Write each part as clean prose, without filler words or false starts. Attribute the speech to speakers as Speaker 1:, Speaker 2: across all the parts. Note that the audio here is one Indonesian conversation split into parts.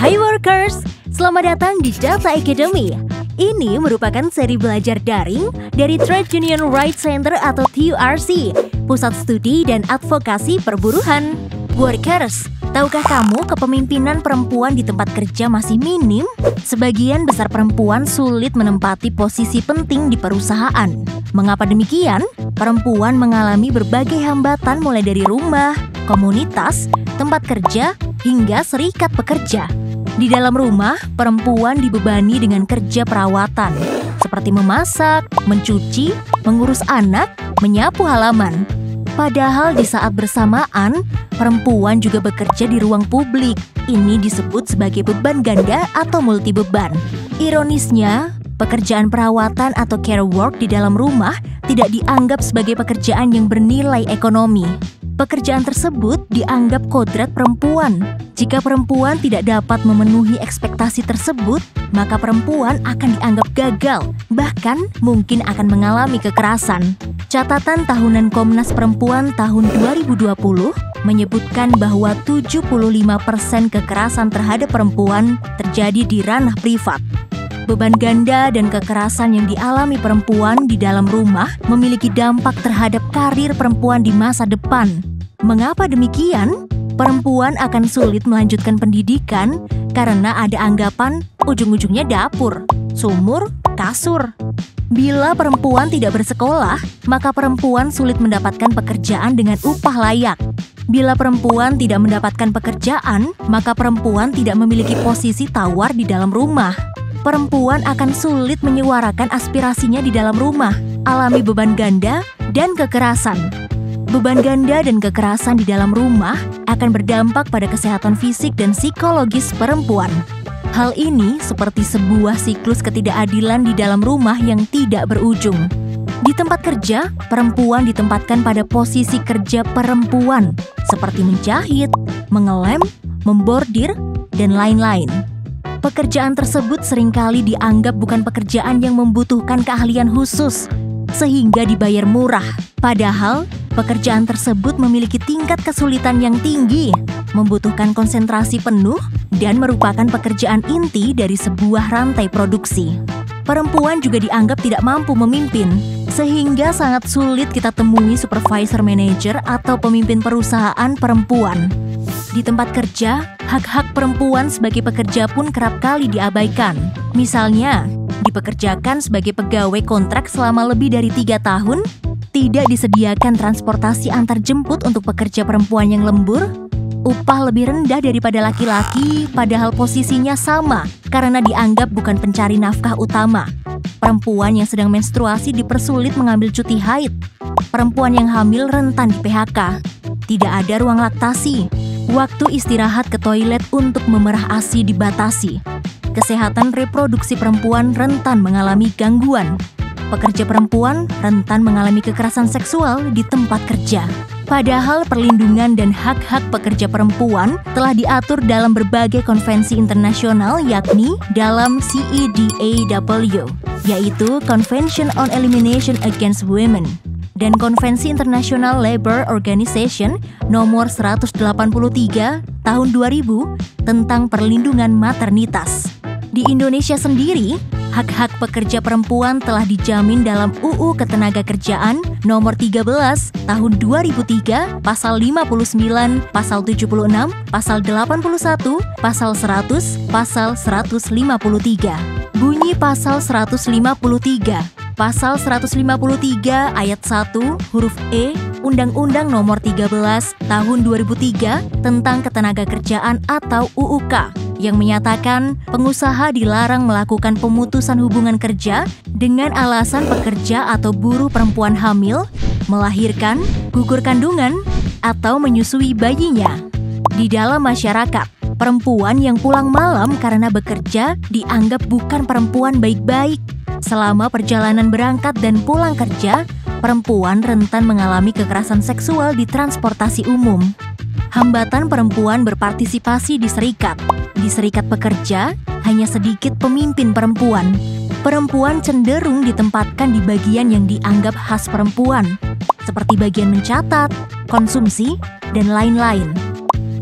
Speaker 1: Hai workers, selamat datang di Data Academy. Ini merupakan seri belajar daring dari Trade Union Rights Center atau TURC, Pusat Studi dan Advokasi Perburuhan. Workers, tahukah kamu kepemimpinan perempuan di tempat kerja masih minim? Sebagian besar perempuan sulit menempati posisi penting di perusahaan. Mengapa demikian? Perempuan mengalami berbagai hambatan mulai dari rumah, komunitas, tempat kerja, hingga serikat pekerja. Di dalam rumah, perempuan dibebani dengan kerja perawatan, seperti memasak, mencuci, mengurus anak, menyapu halaman. Padahal di saat bersamaan, perempuan juga bekerja di ruang publik. Ini disebut sebagai beban ganda atau multi beban. Ironisnya, pekerjaan perawatan atau care work di dalam rumah tidak dianggap sebagai pekerjaan yang bernilai ekonomi. Pekerjaan tersebut dianggap kodrat perempuan. Jika perempuan tidak dapat memenuhi ekspektasi tersebut, maka perempuan akan dianggap gagal, bahkan mungkin akan mengalami kekerasan. Catatan tahunan Komnas Perempuan tahun 2020 menyebutkan bahwa 75% kekerasan terhadap perempuan terjadi di ranah privat. Beban ganda dan kekerasan yang dialami perempuan di dalam rumah memiliki dampak terhadap karir perempuan di masa depan. Mengapa demikian? Perempuan akan sulit melanjutkan pendidikan karena ada anggapan ujung-ujungnya dapur, sumur, kasur. Bila perempuan tidak bersekolah, maka perempuan sulit mendapatkan pekerjaan dengan upah layak. Bila perempuan tidak mendapatkan pekerjaan, maka perempuan tidak memiliki posisi tawar di dalam rumah. Perempuan akan sulit menyuarakan aspirasinya di dalam rumah, alami beban ganda dan kekerasan. Beban ganda dan kekerasan di dalam rumah akan berdampak pada kesehatan fisik dan psikologis perempuan. Hal ini seperti sebuah siklus ketidakadilan di dalam rumah yang tidak berujung. Di tempat kerja, perempuan ditempatkan pada posisi kerja perempuan, seperti menjahit, mengelem, membordir, dan lain-lain. Pekerjaan tersebut seringkali dianggap bukan pekerjaan yang membutuhkan keahlian khusus, sehingga dibayar murah. Padahal, pekerjaan tersebut memiliki tingkat kesulitan yang tinggi, membutuhkan konsentrasi penuh, dan merupakan pekerjaan inti dari sebuah rantai produksi. Perempuan juga dianggap tidak mampu memimpin, sehingga sangat sulit kita temui supervisor manager atau pemimpin perusahaan perempuan. Di tempat kerja, hak-hak perempuan sebagai pekerja pun kerap kali diabaikan. Misalnya, dipekerjakan sebagai pegawai kontrak selama lebih dari 3 tahun, tidak disediakan transportasi antar jemput untuk pekerja perempuan yang lembur, upah lebih rendah daripada laki-laki padahal posisinya sama karena dianggap bukan pencari nafkah utama. Perempuan yang sedang menstruasi dipersulit mengambil cuti haid. Perempuan yang hamil rentan di PHK. Tidak ada ruang laktasi. Waktu istirahat ke toilet untuk memerah ASI dibatasi. Kesehatan reproduksi perempuan rentan mengalami gangguan. Pekerja perempuan rentan mengalami kekerasan seksual di tempat kerja. Padahal perlindungan dan hak-hak pekerja perempuan telah diatur dalam berbagai konvensi internasional, yakni dalam CEDAW, yaitu Convention on Elimination Against Women, dan Konvensi International Labour Organization nomor 183 tahun 2000 tentang perlindungan maternitas. Di Indonesia sendiri, hak-hak pekerja perempuan telah dijamin dalam UU Ketenagakerjaan nomor 13 tahun 2003, pasal 59, pasal 76, pasal 81, pasal 100, pasal 153. Bunyi pasal 153. Pasal 153 ayat 1 huruf E Undang-Undang nomor 13 tahun 2003 tentang Ketenagakerjaan atau UUK yang menyatakan pengusaha dilarang melakukan pemutusan hubungan kerja dengan alasan pekerja atau buruh perempuan hamil, melahirkan, gugur kandungan, atau menyusui bayinya. Di dalam masyarakat, perempuan yang pulang malam karena bekerja dianggap bukan perempuan baik-baik. Selama perjalanan berangkat dan pulang kerja, perempuan rentan mengalami kekerasan seksual di transportasi umum. Hambatan perempuan berpartisipasi di serikat. Di serikat pekerja, hanya sedikit pemimpin perempuan. Perempuan cenderung ditempatkan di bagian yang dianggap khas perempuan, seperti bagian mencatat, konsumsi, dan lain-lain.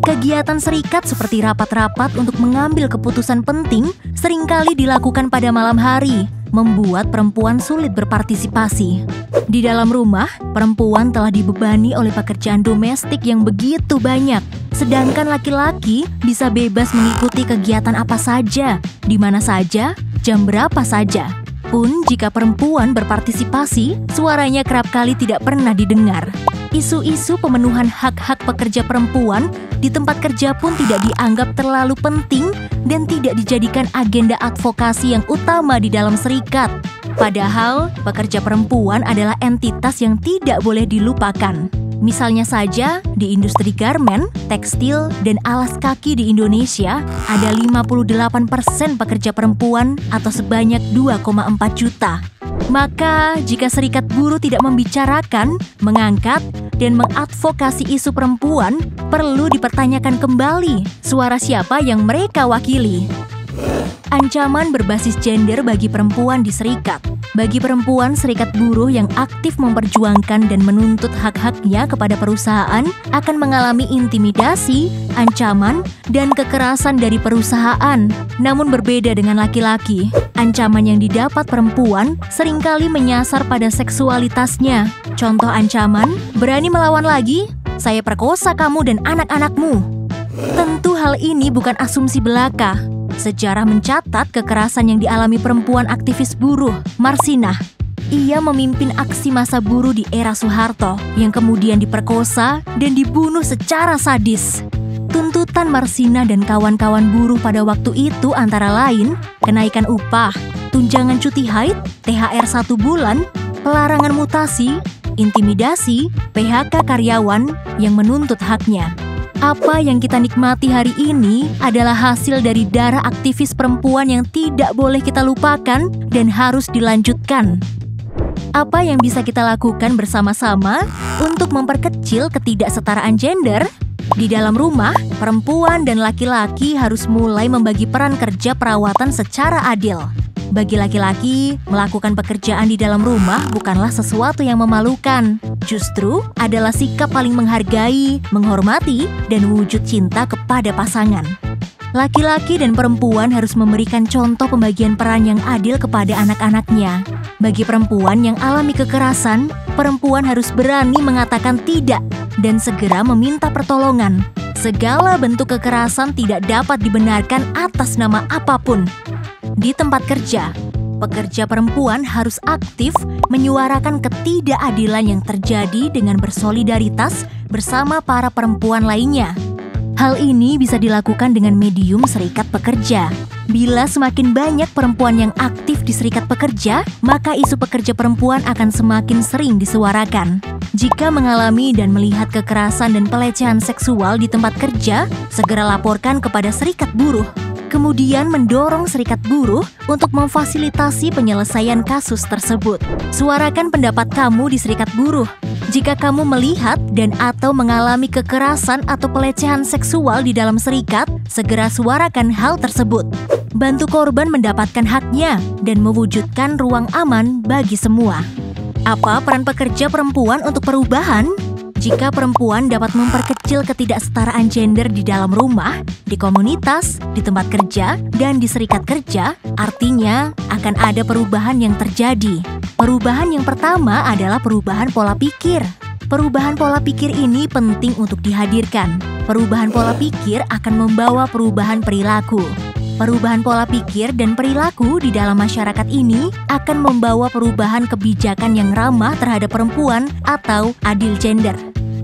Speaker 1: Kegiatan serikat seperti rapat-rapat untuk mengambil keputusan penting seringkali dilakukan pada malam hari, membuat perempuan sulit berpartisipasi. Di dalam rumah, perempuan telah dibebani oleh pekerjaan domestik yang begitu banyak, sedangkan laki-laki bisa bebas mengikuti kegiatan apa saja, di mana saja, jam berapa saja. Pun jika perempuan berpartisipasi, suaranya kerap kali tidak pernah didengar. Isu-isu pemenuhan hak-hak pekerja perempuan di tempat kerja pun tidak dianggap terlalu penting dan tidak dijadikan agenda advokasi yang utama di dalam serikat. Padahal, pekerja perempuan adalah entitas yang tidak boleh dilupakan. Misalnya saja, di industri garmen, tekstil, dan alas kaki di Indonesia, ada 58% pekerja perempuan atau sebanyak 2,4 juta. Maka, jika serikat buruh tidak membicarakan, mengangkat, dan mengadvokasi isu perempuan, perlu dipertanyakan kembali suara siapa yang mereka wakili. Ancaman berbasis gender bagi perempuan di serikat. Bagi perempuan, serikat buruh yang aktif memperjuangkan dan menuntut hak-haknya kepada perusahaan akan mengalami intimidasi, ancaman, dan kekerasan dari perusahaan. Namun berbeda dengan laki-laki, ancaman yang didapat perempuan seringkali menyasar pada seksualitasnya. Contoh ancaman, berani melawan lagi? Saya perkosa kamu dan anak-anakmu. Tentu hal ini bukan asumsi belaka. Sejarah mencatat kekerasan yang dialami perempuan aktivis buruh, Marsinah. Ia memimpin aksi massa buruh di era Soeharto yang kemudian diperkosa dan dibunuh secara sadis. Tuntutan Marsinah dan kawan-kawan buruh pada waktu itu antara lain kenaikan upah, tunjangan cuti haid, THR 1 bulan, pelarangan mutasi, intimidasi, PHK karyawan yang menuntut haknya. Apa yang kita nikmati hari ini adalah hasil dari darah aktivis perempuan yang tidak boleh kita lupakan dan harus dilanjutkan. Apa yang bisa kita lakukan bersama-sama untuk memperkecil ketidaksetaraan gender? Di dalam rumah, perempuan dan laki-laki harus mulai membagi peran kerja perawatan secara adil. Bagi laki-laki, melakukan pekerjaan di dalam rumah bukanlah sesuatu yang memalukan. Justru adalah sikap paling menghargai, menghormati, dan wujud cinta kepada pasangan. Laki-laki dan perempuan harus memberikan contoh pembagian peran yang adil kepada anak-anaknya. Bagi perempuan yang alami kekerasan, perempuan harus berani mengatakan tidak dan segera meminta pertolongan. Segala bentuk kekerasan tidak dapat dibenarkan atas nama apapun. Di tempat kerja, pekerja perempuan harus aktif menyuarakan ketidakadilan yang terjadi dengan bersolidaritas bersama para perempuan lainnya. Hal ini bisa dilakukan dengan medium serikat pekerja. Bila semakin banyak perempuan yang aktif di serikat pekerja, maka isu pekerja perempuan akan semakin sering disuarakan. Jika mengalami dan melihat kekerasan dan pelecehan seksual di tempat kerja, segera laporkan kepada serikat buruh. Kemudian mendorong serikat buruh untuk memfasilitasi penyelesaian kasus tersebut. Suarakan pendapat kamu di serikat buruh. Jika kamu melihat dan atau mengalami kekerasan atau pelecehan seksual di dalam serikat, segera suarakan hal tersebut. Bantu korban mendapatkan haknya dan mewujudkan ruang aman bagi semua. Apa peran pekerja perempuan untuk perubahan? Jika perempuan dapat memperkecil ketidaksetaraan gender di dalam rumah, di komunitas, di tempat kerja, dan di serikat kerja, artinya akan ada perubahan yang terjadi. Perubahan yang pertama adalah perubahan pola pikir. Perubahan pola pikir ini penting untuk dihadirkan. Perubahan pola pikir akan membawa perubahan perilaku. Perubahan pola pikir dan perilaku di dalam masyarakat ini akan membawa perubahan kebijakan yang ramah terhadap perempuan atau adil gender.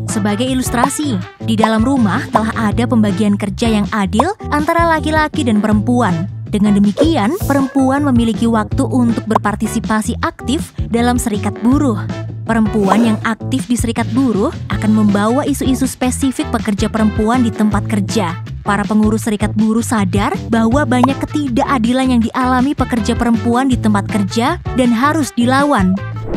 Speaker 1: Sebagai ilustrasi, di dalam rumah telah ada pembagian kerja yang adil antara laki-laki dan perempuan. Dengan demikian, perempuan memiliki waktu untuk berpartisipasi aktif dalam serikat buruh. Perempuan yang aktif di serikat buruh akan membawa isu-isu spesifik pekerja perempuan di tempat kerja. Para pengurus serikat buruh sadar bahwa banyak ketidakadilan yang dialami pekerja perempuan di tempat kerja dan harus dilawan.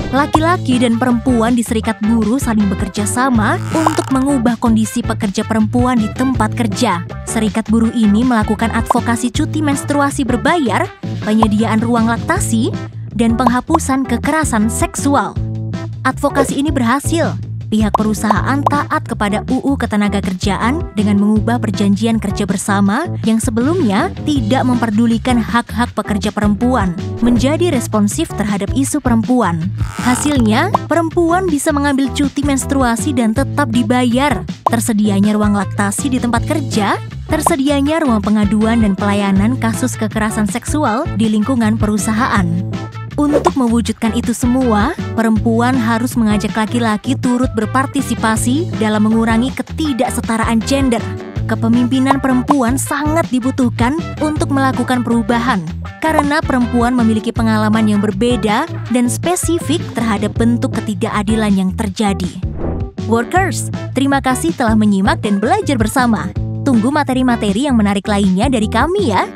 Speaker 1: Laki-laki dan perempuan di serikat buruh saling bekerja sama untuk mengubah kondisi pekerja perempuan di tempat kerja. Serikat buruh ini melakukan advokasi cuti menstruasi berbayar, penyediaan ruang laktasi, dan penghapusan kekerasan seksual. Advokasi ini berhasil. pihak perusahaan taat kepada UU Ketenagakerjaan dengan mengubah perjanjian kerja bersama yang sebelumnya tidak memperdulikan hak-hak pekerja perempuan menjadi responsif terhadap isu perempuan. Hasilnya, perempuan bisa mengambil cuti menstruasi dan tetap dibayar. Tersedianya ruang laktasi di tempat kerja, tersedianya ruang pengaduan dan pelayanan kasus kekerasan seksual di lingkungan perusahaan. Untuk mewujudkan itu semua, perempuan harus mengajak laki-laki turut berpartisipasi dalam mengurangi ketidaksetaraan gender. Kepemimpinan perempuan sangat dibutuhkan untuk melakukan perubahan, karena perempuan memiliki pengalaman yang berbeda dan spesifik terhadap bentuk ketidakadilan yang terjadi. Workers, terima kasih telah menyimak dan belajar bersama. Tunggu materi-materi yang menarik lainnya dari kami ya.